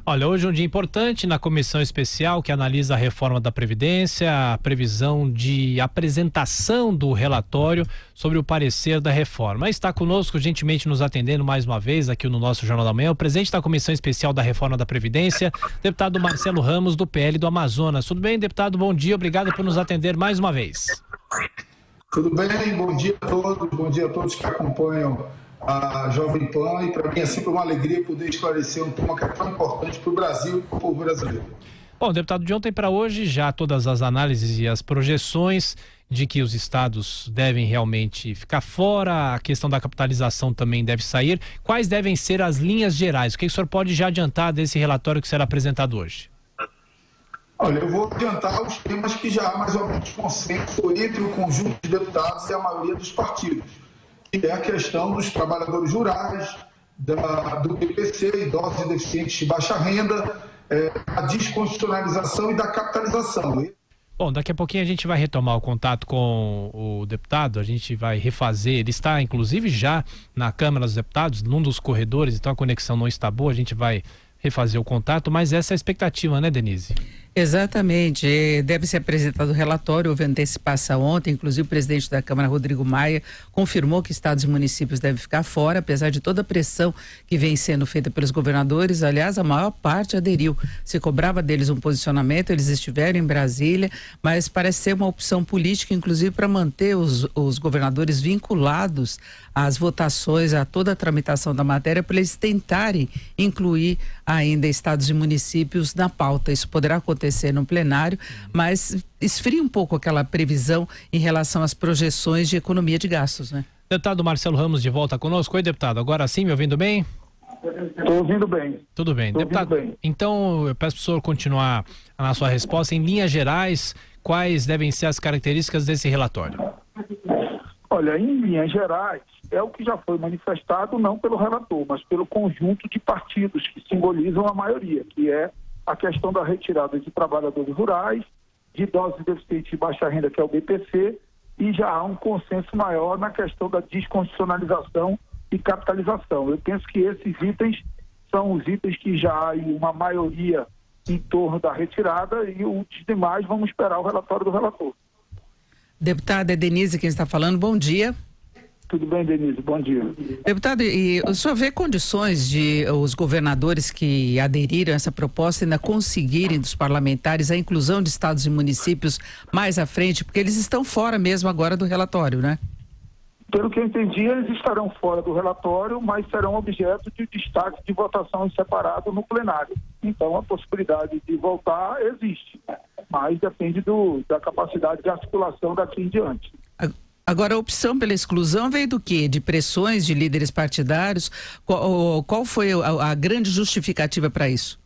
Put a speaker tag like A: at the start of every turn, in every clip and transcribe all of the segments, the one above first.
A: Olha, hoje é um dia importante na comissão especial que analisa a reforma da Previdência, a previsão de apresentação do relatório sobre o parecer da reforma. Está conosco, gentilmente nos atendendo mais uma vez aqui no nosso Jornal da Manhã, o presidente da comissão especial da reforma da Previdência, deputado Marcelo Ramos, do PL do Amazonas. Tudo bem, deputado? Bom dia, obrigado por nos atender mais uma vez.
B: Tudo bem, bom dia a todos que acompanham a Jovem Pan, e para mim é sempre uma alegria poder esclarecer um tema que é tão importante para o Brasil e para o povo brasileiro.
A: Bom, deputado, de ontem para hoje, já todas as análises e as projeções de que os estados devem realmente ficar fora, a questão da capitalização também deve sair. Quais devem ser as linhas gerais? O que o senhor pode já adiantar desse relatório que será apresentado hoje?
B: Olha, eu vou adiantar os temas que já há mais ou menos consenso entre o conjunto de deputados e a maioria dos partidos, que é a questão dos trabalhadores rurais, do BPC, idosos e deficientes de baixa renda, a desconstitucionalização e da capitalização.
A: Bom, daqui a pouquinho a gente vai retomar o contato com o deputado, a gente vai refazer, ele está inclusive já na Câmara dos Deputados, num dos corredores, então a conexão não está boa, a gente vai refazer o contato, mas essa é a expectativa, né, Denise?
C: Exatamente, deve ser apresentado o relatório, houve antecipação ontem, inclusive o presidente da Câmara, Rodrigo Maia, confirmou que estados e municípios devem ficar fora, apesar de toda a pressão que vem sendo feita pelos governadores. Aliás, a maior parte aderiu, se cobrava deles um posicionamento, eles estiveram em Brasília, mas parece ser uma opção política, inclusive para manter os governadores vinculados às votações, a toda a tramitação da matéria, para eles tentarem incluir ainda estados e municípios na pauta. Isso poderá acontecer no plenário, mas esfria um pouco aquela previsão em relação às projeções de economia de gastos, né?
A: Deputado Marcelo Ramos de volta conosco. Oi, deputado, agora sim, me ouvindo bem?
B: Estou ouvindo bem.
A: Tudo bem. Deputado, então eu peço para o senhor continuar na sua resposta. Em linhas gerais, quais devem ser as características desse relatório?
D: Olha, em linhas gerais, é o que já foi manifestado não pelo relator, mas pelo conjunto de partidos que simbolizam a maioria, que é a questão da retirada de trabalhadores rurais, de idosos e deficientes de baixa renda, que é o BPC, e já há um consenso maior na questão da desconstitucionalização e capitalização. Eu penso que esses itens são os itens que já há uma maioria em torno da retirada, e os demais vamos esperar o relatório do relator.
C: Deputada Denise, quem está falando, bom dia.
D: Tudo bem, Denise? Bom dia.
C: Deputado, e o senhor vê condições de os governadores que aderiram a essa proposta ainda conseguirem dos parlamentares a inclusão de estados e municípios mais à frente, porque eles estão fora mesmo agora do relatório, né?
D: Pelo que eu entendi, eles estarão fora do relatório, mas serão objeto de destaque de votação em separado no plenário. Então, a possibilidade de voltar existe, mas depende da capacidade de articulação daqui em diante.
C: Agora, a opção pela exclusão veio do quê? De pressões de líderes partidários? Qual foi a grande justificativa para isso?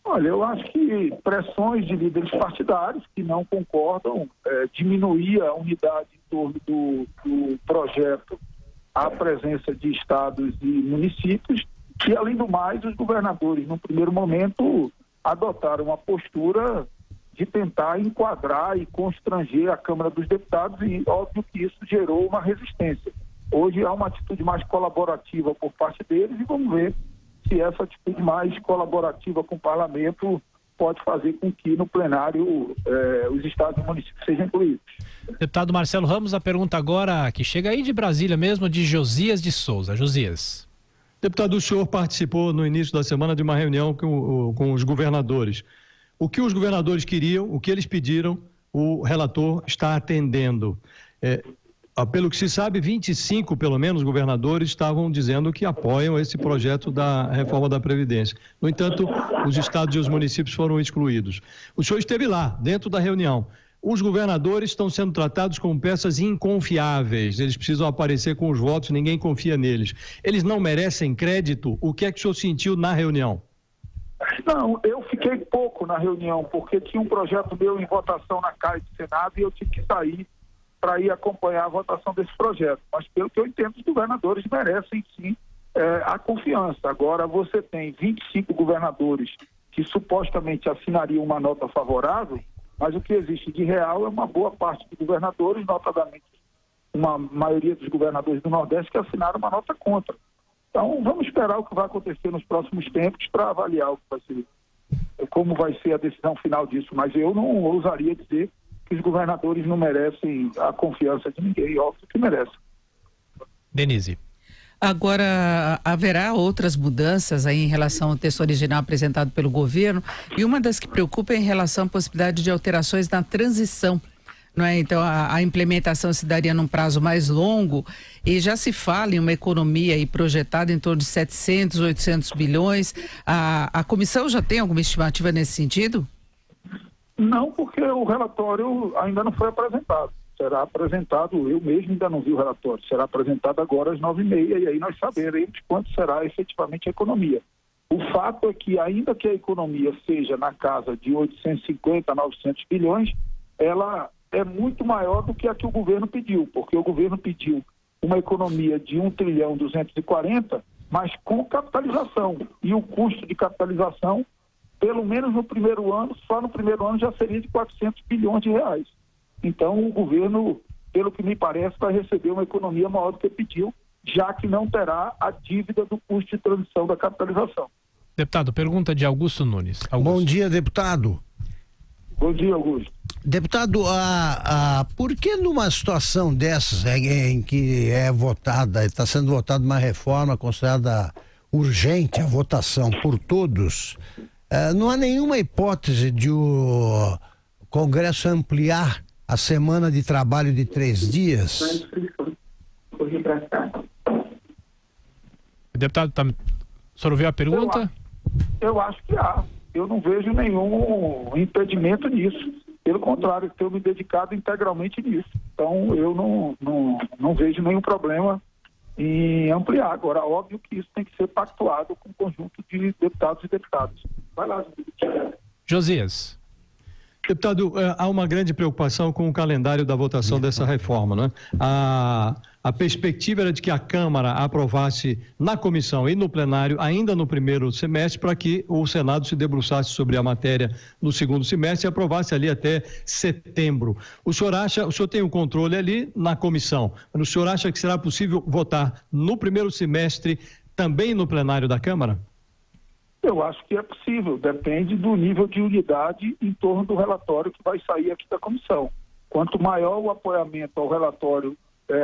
D: Olha, eu acho que pressões de líderes partidários que não concordam, diminuir a unidade em torno do projeto, a presença de estados e municípios, e além do mais, os governadores, no primeiro momento, adotaram uma postura de tentar enquadrar e constranger a Câmara dos Deputados, e óbvio que isso gerou uma resistência. Hoje há uma atitude mais colaborativa por parte deles, e vamos ver se essa atitude mais colaborativa com o parlamento pode fazer com que no plenário os estados e municípios sejam incluídos.
A: Deputado Marcelo Ramos, a pergunta agora que chega aí de Brasília mesmo, de Josias de Souza. Josias.
E: Deputado, o senhor participou no início da semana de uma reunião com os governadores. O que os governadores queriam, o que eles pediram, o relator está atendendo. Pelo que se sabe, 25, pelo menos, governadores estavam dizendo que apoiam esse projeto da reforma da Previdência. No entanto, os estados e os municípios foram excluídos. O senhor esteve lá, dentro da reunião. Os governadores estão sendo tratados como peças inconfiáveis. Eles precisam aparecer com os votos, ninguém confia neles. Eles não merecem crédito? O que é que o senhor sentiu na reunião?
D: Não, eu fiquei pouco na reunião, porque tinha um projeto meu em votação na Câmara e Senado e eu tive que sair para ir acompanhar a votação desse projeto. Mas pelo que eu entendo, os governadores merecem sim a confiança. Agora, você tem 25 governadores que supostamente assinariam uma nota favorável, mas o que existe de real é uma boa parte de governadores, notadamente uma maioria dos governadores do Nordeste, que assinaram uma nota contra. Então, vamos esperar o que vai acontecer nos próximos tempos para avaliar o que vai ser, como vai ser a decisão final disso. Mas eu não ousaria dizer que os governadores não merecem a confiança de ninguém, óbvio que merecem.
A: Denise.
C: Agora, haverá outras mudanças aí em relação ao texto original apresentado pelo governo, e uma das que preocupa é em relação à possibilidade de alterações na transição, não é? Então, a implementação se daria num prazo mais longo, e já se fala em uma economia aí projetada em torno de 700, 800 bilhões. A comissão já tem alguma estimativa nesse sentido?
D: Não, porque o relatório ainda não foi apresentado. Será apresentado, eu mesmo ainda não vi o relatório, será apresentado agora às 9h30, e aí nós saberemos quanto será efetivamente a economia. O fato é que, ainda que a economia seja na casa de 850 a 900 bilhões, ela é muito maior do que a que o governo pediu, porque o governo pediu uma economia de 1 trilhão 240, mas com capitalização, e o custo de capitalização, pelo menos no primeiro ano, só no primeiro ano já seria de 400 bilhões de reais. Então, o governo, pelo que me parece, vai receber uma economia maior do que pediu, já que não terá a dívida do custo de transição da capitalização.
A: Deputado, pergunta de Augusto Nunes. Augusto.
F: Bom dia, deputado.
D: Bom dia, Augusto.
F: Deputado, por que numa situação dessas em que está sendo votada uma reforma considerada urgente, a votação por todos, não há nenhuma hipótese de o Congresso ampliar a semana de trabalho de 3 dias?
A: Deputado, o senhor ouviu a pergunta?
D: Eu acho que há. Eu não vejo nenhum impedimento nisso. Pelo contrário, tenho me dedicado integralmente nisso. Então, eu não vejo nenhum problema em ampliar. Agora, óbvio que isso tem que ser pactuado com o conjunto de deputados e deputadas. Vai lá,
A: Josias.
E: Deputado, há uma grande preocupação com o calendário da votação dessa reforma, né? A perspectiva era de que a Câmara aprovasse na comissão e no plenário ainda no primeiro semestre, para que o Senado se debruçasse sobre a matéria no segundo semestre e aprovasse ali até setembro. O senhor tem o controle ali na comissão, mas o senhor acha que será possível votar no primeiro semestre também no plenário da Câmara?
D: Eu acho que é possível, depende do nível de unidade em torno do relatório que vai sair aqui da comissão. Quanto maior o apoiamento ao relatório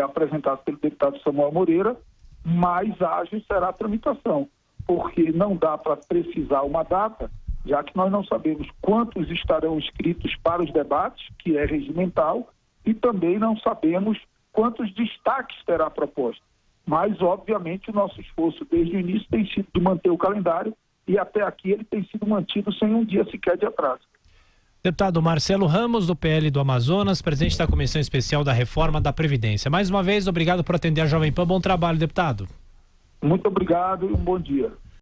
D: apresentado pelo deputado Samuel Moreira, mais ágil será a tramitação, porque não dá para precisar uma data, já que nós não sabemos quantos estarão inscritos para os debates, que é regimental, e também não sabemos quantos destaques terá a proposta. Mas, obviamente, o nosso esforço desde o início tem sido de manter o calendário, e até aqui ele tem sido mantido sem um dia sequer de atraso.
A: Deputado Marcelo Ramos, do PL do Amazonas, presidente da Comissão Especial da Reforma da Previdência. Mais uma vez, obrigado por atender a Jovem Pan. Bom trabalho, deputado.
D: Muito obrigado e um bom dia.